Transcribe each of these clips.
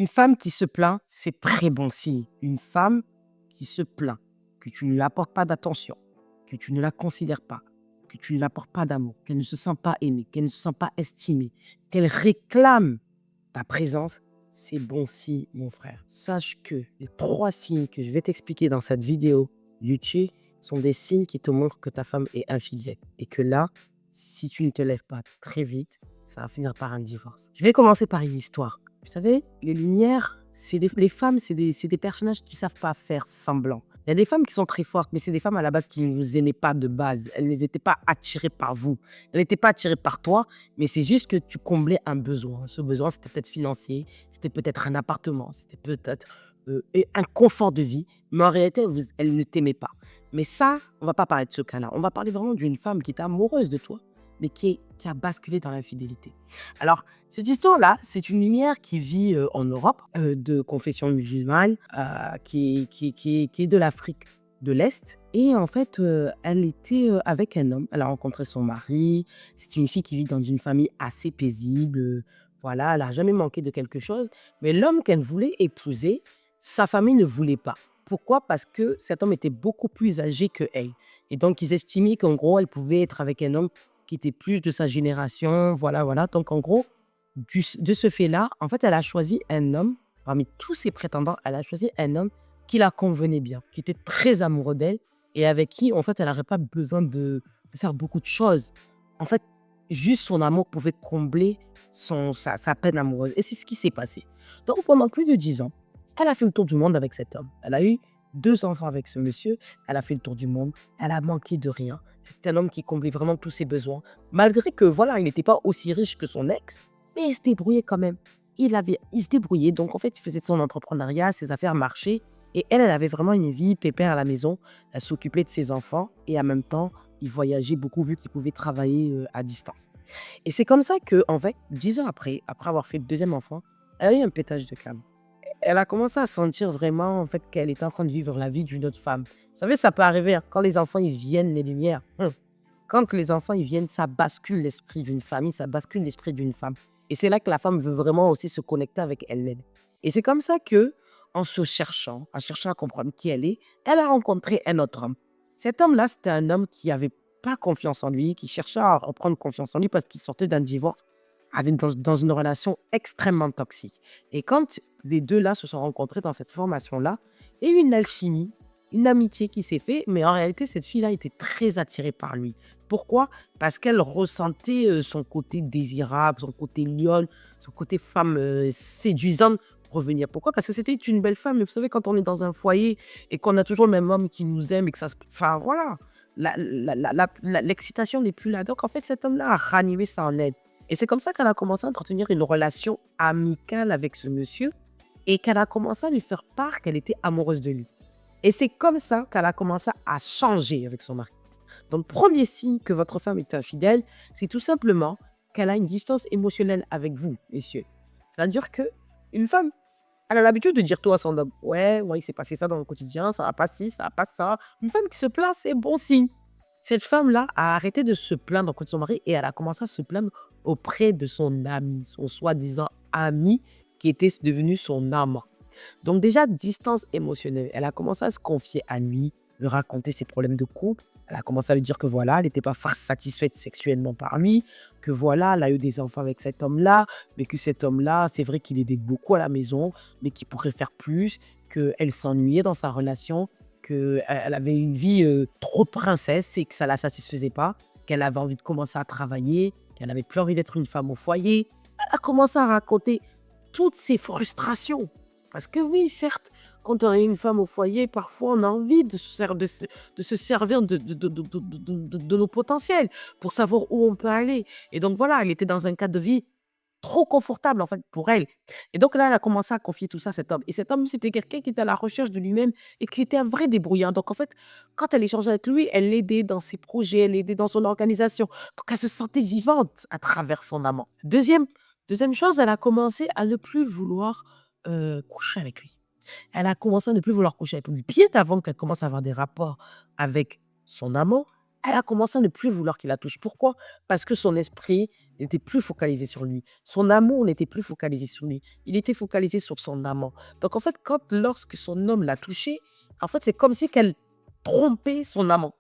Une femme qui se plaint, c'est très bon signe. Une femme qui se plaint, que tu ne lui apportes pas d'attention, que tu ne la considères pas, que tu ne lui apportes pas d'amour, qu'elle ne se sent pas aimée, qu'elle ne se sent pas estimée, qu'elle réclame ta présence, c'est bon signe, mon frère. Sache que les 3 signes que je vais t'expliquer dans cette vidéo YouTube sont des signes qui te montrent que ta femme est infidèle. Et que là, si tu ne te lèves pas très vite, ça va finir par un divorce. Je vais commencer par une histoire. Vous savez, les Lumières, les femmes, c'est des personnages qui ne savent pas faire semblant. Il y a des femmes qui sont très fortes, mais c'est des femmes à la base qui ne vous aimaient pas de base. Elles n'étaient pas attirées par vous. Elles n'étaient pas attirées par toi, mais c'est juste que tu comblais un besoin. Ce besoin, c'était peut-être financier, c'était peut-être un appartement, c'était peut-être un confort de vie, mais en réalité, elles ne t'aimaient pas. Mais ça, on ne va pas parler de ce cas-là. On va parler vraiment d'une femme qui était amoureuse de toi, mais qui a basculé dans l'infidélité. Alors, cette histoire-là, c'est une lumière qui vit en Europe, de confession musulmane, qui est de l'Afrique de l'Est. Et en fait, elle était avec un homme. Elle a rencontré son mari. C'est une fille qui vit dans une famille assez paisible. Voilà, elle n'a jamais manqué de quelque chose. Mais l'homme qu'elle voulait épouser, sa famille ne voulait pas. Pourquoi? Parce que cet homme était beaucoup plus âgé que elle. Et donc, ils estimaient qu'en gros, elle pouvait être avec un homme qui était plus de sa génération, voilà, voilà. Donc, en gros, de ce fait-là, en fait, elle a choisi un homme, parmi tous ses prétendants, elle a choisi un homme qui la convenait bien, qui était très amoureux d'elle et avec qui, en fait, elle n'aurait pas besoin de faire beaucoup de choses. En fait, juste son amour pouvait combler sa peine amoureuse. Et c'est ce qui s'est passé. Donc, pendant plus de 10 ans, elle a fait le tour du monde avec cet homme. Elle a eu 2 enfants avec ce monsieur. Elle a fait le tour du monde. Elle a manqué de rien. C'était un homme qui comblait vraiment tous ses besoins. Malgré que, voilà, il n'était pas aussi riche que son ex, mais il se débrouillait quand même. Il se débrouillait. Donc, en fait, il faisait son entrepreneuriat, ses affaires marchaient. Et elle avait vraiment une vie pépère à la maison. Elle s'occupait de ses enfants. Et en même temps, il voyageait beaucoup vu qu'il pouvait travailler à distance. Et c'est comme ça que, en fait, 10 ans après avoir fait le deuxième enfant, elle a eu un pétage de câble. Elle a commencé à sentir vraiment en fait qu'elle était en train de vivre la vie d'une autre femme. Vous savez, ça peut arriver, hein, quand les enfants ils viennent, les lumières. Quand les enfants ils viennent, ça bascule l'esprit d'une famille, ça bascule l'esprit d'une femme. Et c'est là que la femme veut vraiment aussi se connecter avec elle-même. Et c'est comme ça que, en se cherchant, en cherchant à comprendre qui elle a rencontré un autre homme. Cet homme-là, c'était un homme qui avait pas confiance en lui, qui cherchait à reprendre confiance en lui parce qu'il sortait d'un divorce, dans une relation extrêmement toxique. Et quand les deux là se sont rencontrés dans cette formation-là, il y a eu une alchimie, une amitié qui s'est faite, mais en réalité, cette fille-là était très attirée par lui. Pourquoi? Parce qu'elle ressentait son côté désirable, son côté lionne, son côté femme séduisante revenir. Pourquoi? Parce que c'était une belle femme. Et vous savez, quand on est dans un foyer et qu'on a toujours le même homme qui nous aime et que ça se... Enfin, voilà, l'excitation n'est plus là. Donc, en fait, cet homme-là a ranimé ça en elle. Et c'est comme ça qu'elle a commencé à entretenir une relation amicale avec ce monsieur et qu'elle a commencé à lui faire part qu'elle était amoureuse de lui. Et c'est comme ça qu'elle a commencé à changer avec son mari. Donc, premier signe que votre femme est infidèle, c'est tout simplement qu'elle a une distance émotionnelle avec vous, messieurs. C'est-à-dire qu'une femme, elle a l'habitude de dire tout à son homme. Ouais, il s'est passé ça dans le quotidien, ça va pas ci, ça va pas ça. Une femme qui se plaint, c'est bon signe. Cette femme-là a arrêté de se plaindre contre son mari et elle a commencé à se plaindre auprès de son ami, son soi-disant ami qui était devenu son amant. Donc déjà, distance émotionnelle. Elle a commencé à se confier à lui, lui raconter ses problèmes de couple. Elle a commencé à lui dire que voilà, elle n'était pas satisfaite sexuellement par lui, que voilà, elle a eu des enfants avec cet homme-là, mais que cet homme-là, c'est vrai qu'il aidait beaucoup à la maison, mais qu'il pourrait faire plus, qu'elle s'ennuyait dans sa relation, qu'elle avait une vie trop princesse et que ça ne la satisfaisait pas, qu'elle avait envie de commencer à travailler, qu'elle n'avait plus envie d'être une femme au foyer. Elle a commencé à raconter toutes ses frustrations. Parce que oui, certes, quand on est une femme au foyer, parfois on a envie de se servir de nos potentiels pour savoir où on peut aller. Et donc voilà, elle était dans un cadre de vie trop confortable en fait pour elle. Et donc là, elle a commencé à confier tout ça à cet homme. Et cet homme, c'était quelqu'un qui était à la recherche de lui-même et qui était un vrai débrouillant. Donc en fait, quand elle échangeait avec lui, elle l'aidait dans ses projets, elle l'aidait dans son organisation. Donc elle se sentait vivante à travers son amant. Deuxième chose, elle a commencé à ne plus vouloir coucher avec lui. Elle a commencé à ne plus vouloir coucher avec lui. Bien avant qu'elle commence à avoir des rapports avec son amant, elle a commencé à ne plus vouloir qu'il la touche. Pourquoi? Parce que son esprit Il n'était plus focalisé sur lui. Son amour n'était plus focalisé sur lui. Il était focalisé sur son amant. Donc, en fait, lorsque son homme l'a touchée, en fait, c'est comme si qu'elle trompait son amant.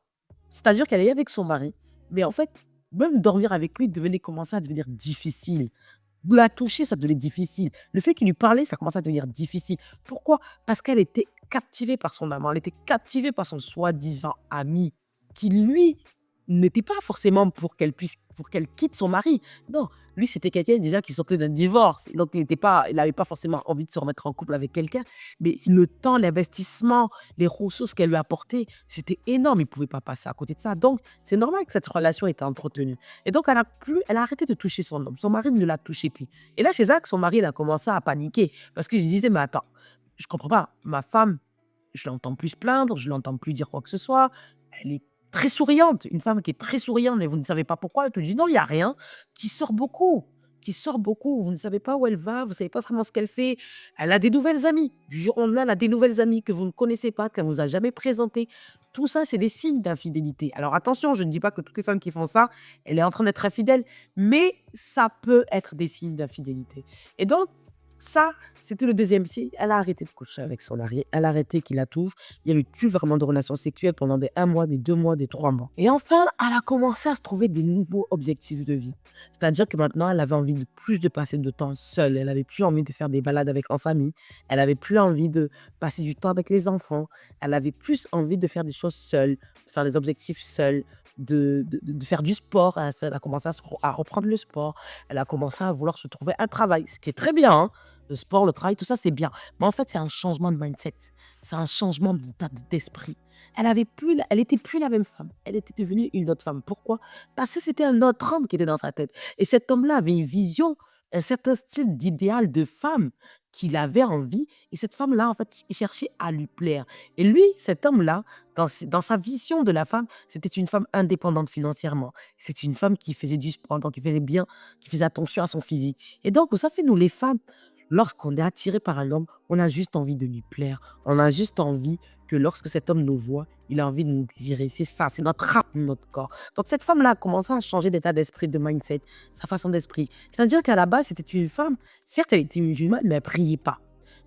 C'est-à-dire qu'elle est avec son mari, mais en fait, même dormir avec lui commençait à devenir difficile. La toucher, ça devenait difficile. Le fait qu'il lui parlait, ça commençait à devenir difficile. Pourquoi? Parce qu'elle était captivée par son amant. Elle était captivée par son soi-disant ami, qui lui n'était pas forcément pour qu'elle quitte son mari. Non, lui, c'était quelqu'un déjà qui sortait d'un divorce. Donc, il n'avait pas forcément envie de se remettre en couple avec quelqu'un. Mais le temps, l'investissement, les ressources qu'elle lui apportait, c'était énorme. Il ne pouvait pas passer à côté de ça. Donc, c'est normal que cette relation était entretenue. Et donc, elle a arrêté de toucher son homme. Son mari ne la touchait plus. Et là, chez Zach, son mari, il a commencé à paniquer. Parce que je disais, mais attends, je comprends pas. Ma femme, je l'entends plus se plaindre, je l'entends plus dire quoi que ce soit. Elle est très souriante, une femme qui est très souriante, mais vous ne savez pas pourquoi. Elle te dit non, il n'y a rien, qui sort beaucoup, qui sort beaucoup. Vous ne savez pas où elle va, vous ne savez pas vraiment ce qu'elle fait. Elle a des nouvelles amies. Du jour au lendemain, elle a des nouvelles amies que vous ne connaissez pas, qu'elle ne vous a jamais présentées. Tout ça, c'est des signes d'infidélité. Alors attention, je ne dis pas que toutes les femmes qui font ça, elle est en train d'être infidèle, mais ça peut être des signes d'infidélité. Et donc, ça, c'était le deuxième signe. Elle a arrêté de coucher avec son mari. Elle a arrêté qu'il la touche. Il n'y avait plus vraiment de relations sexuelles pendant des 1 mois, des 2 mois, des 3 mois. Et enfin, elle a commencé à se trouver des nouveaux objectifs de vie. C'est-à-dire que maintenant, elle avait envie de plus de passer de temps seule. Elle n'avait plus envie de faire des balades en famille. Elle n'avait plus envie de passer du temps avec les enfants. Elle avait plus envie de faire des choses seule, de faire des objectifs seule, de faire du sport. Elle a commencé à reprendre le sport. Elle a commencé à vouloir se trouver un travail, ce qui est très bien, hein. Le sport, le travail, tout ça, c'est bien. Mais en fait, c'est un changement de mindset. C'est un changement d'état d'esprit. Elle était plus la même femme. Elle était devenue une autre femme. Pourquoi? Parce que c'était un autre homme qui était dans sa tête. Et cet homme-là avait une vision, un certain style d'idéal de femme qu'il avait envie. Et cette femme-là, en fait, il cherchait à lui plaire. Et lui, cet homme-là, dans sa vision de la femme, c'était une femme indépendante financièrement. C'était une femme qui faisait du sport, donc qui faisait bien, qui faisait attention à son physique. Et donc, ça fait nous, les femmes, lorsqu'on est attiré par un homme, on a juste envie de lui plaire. On a juste envie que lorsque cet homme nous voit, il a envie de nous désirer. C'est ça, c'est notre rap, notre corps. Donc cette femme-là a commencé à changer d'état d'esprit, de mindset, sa façon d'esprit. C'est-à-dire qu'à la base, c'était une femme, certes, elle était musulmane, mais elle ne priait pas.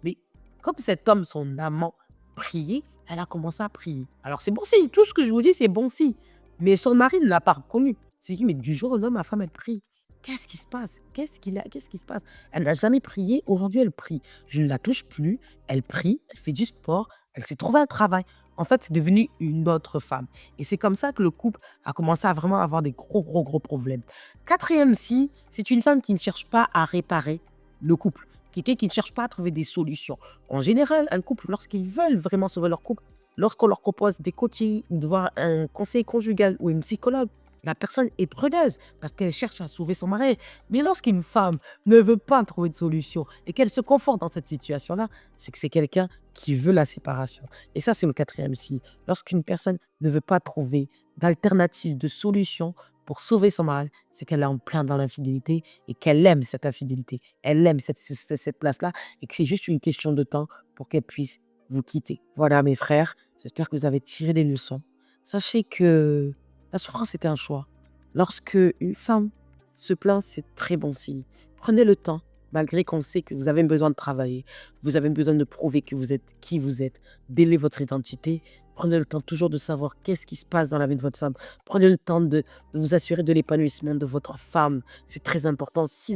Mais comme cet homme, son amant, priait, elle a commencé à prier. Alors c'est bon signe, tout ce que je vous dis, c'est bon signe. Mais son mari ne l'a pas reconnu. C'est dit, mais du jour au lendemain, ma femme, elle prie. Qu'est-ce qui se passe? Qu'est-ce qui se passe? Elle n'a jamais prié, aujourd'hui elle prie. Je ne la touche plus, elle prie, elle fait du sport, elle s'est trouvée un travail. En fait, c'est devenu une autre femme. Et c'est comme ça que le couple a commencé à vraiment avoir des gros problèmes. Quatrième si, c'est une femme qui ne cherche pas à réparer le couple. Quelqu'un qui ne cherche pas à trouver des solutions. En général, un couple, lorsqu'ils veulent vraiment sauver leur couple, lorsqu'on leur propose des coachings, ou de voir un conseil conjugal ou une psychologue, la personne est preneuse parce qu'elle cherche à sauver son mari. Mais lorsqu'une femme ne veut pas trouver de solution et qu'elle se conforte dans cette situation-là, c'est que c'est quelqu'un qui veut la séparation. Et ça, c'est le quatrième signe. Lorsqu'une personne ne veut pas trouver d'alternative, de solution pour sauver son mari, c'est qu'elle est en plein dans l'infidélité et qu'elle aime cette infidélité. Elle aime cette place-là et que c'est juste une question de temps pour qu'elle puisse vous quitter. Voilà, mes frères, j'espère que vous avez tiré des leçons. Sachez que la souffrance est un choix. Lorsque une femme se plaint, c'est très bon signe. Prenez le temps, malgré qu'on sait que vous avez besoin de travailler, vous avez besoin de prouver que vous êtes qui vous êtes, d'élever votre identité. Prenez le temps toujours de savoir qu'est-ce qui se passe dans la vie de votre femme. Prenez le temps de vous assurer de l'épanouissement de votre femme. C'est très important. Si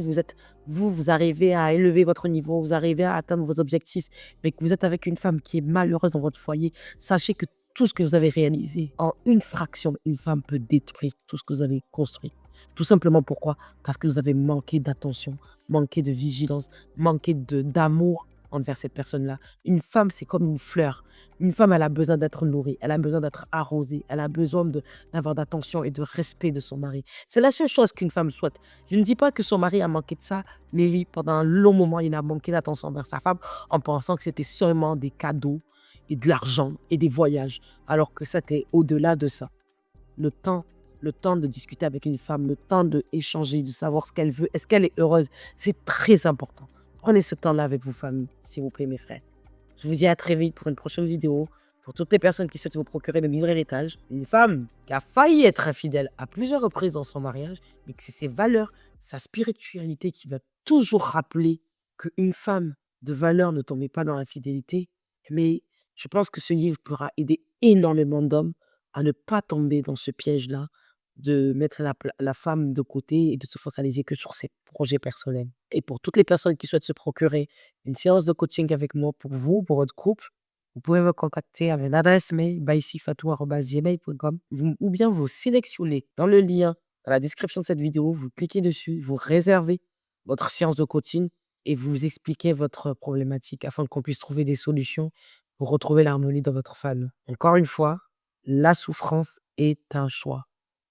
vous arrivez à élever votre niveau, vous arrivez à atteindre vos objectifs, mais que vous êtes avec une femme qui est malheureuse dans votre foyer, sachez que tout ce que vous avez réalisé, en une fraction, une femme peut détruire tout ce que vous avez construit. Tout simplement pourquoi? Parce que vous avez manqué d'attention, manqué de vigilance, manqué d'amour envers cette personne-là. Une femme, c'est comme une fleur. Une femme, elle a besoin d'être nourrie, elle a besoin d'être arrosée, elle a besoin d'avoir d'attention et de respect de son mari. C'est la seule chose qu'une femme souhaite. Je ne dis pas que son mari a manqué de ça, mais lui, pendant un long moment, il a manqué d'attention envers sa femme en pensant que c'était seulement des cadeaux et de l'argent et des voyages, alors que ça, c'était au-delà de ça. Le temps, le temps de discuter avec une femme, le temps d'échanger, de savoir ce qu'elle veut, est-ce qu'elle est heureuse, c'est très important. Prenez ce temps-là avec vos familles, s'il vous plaît, mes frères. Je vous dis à très vite pour une prochaine vidéo. Pour toutes les personnes qui souhaitent vous procurer le livre héritage, une femme qui a failli être infidèle à plusieurs reprises dans son mariage, mais que c'est ses valeurs, sa spiritualité qui va toujours rappeler qu'une femme de valeur ne tombait pas dans l'infidélité. Mais je pense que ce livre pourra aider énormément d'hommes à ne pas tomber dans ce piège-là, de mettre la femme de côté et de se focaliser que sur ses projets personnels. Et pour toutes les personnes qui souhaitent se procurer une séance de coaching avec moi pour vous, pour votre couple, vous pouvez me contacter avec l'adresse mail baïsifatou@gmail.com ou bien vous sélectionnez dans le lien dans la description de cette vidéo, vous cliquez dessus, vous réservez votre séance de coaching et vous expliquez votre problématique afin qu'on puisse trouver des solutions pour retrouver l'harmonie dans votre famille. Encore une fois, la souffrance est un choix.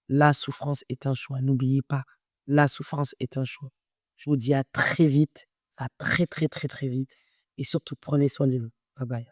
La souffrance est un choix. N'oubliez pas, la souffrance est un choix. Je vous dis à très vite, à très, très, très, très vite et surtout prenez soin de vous. Bye bye.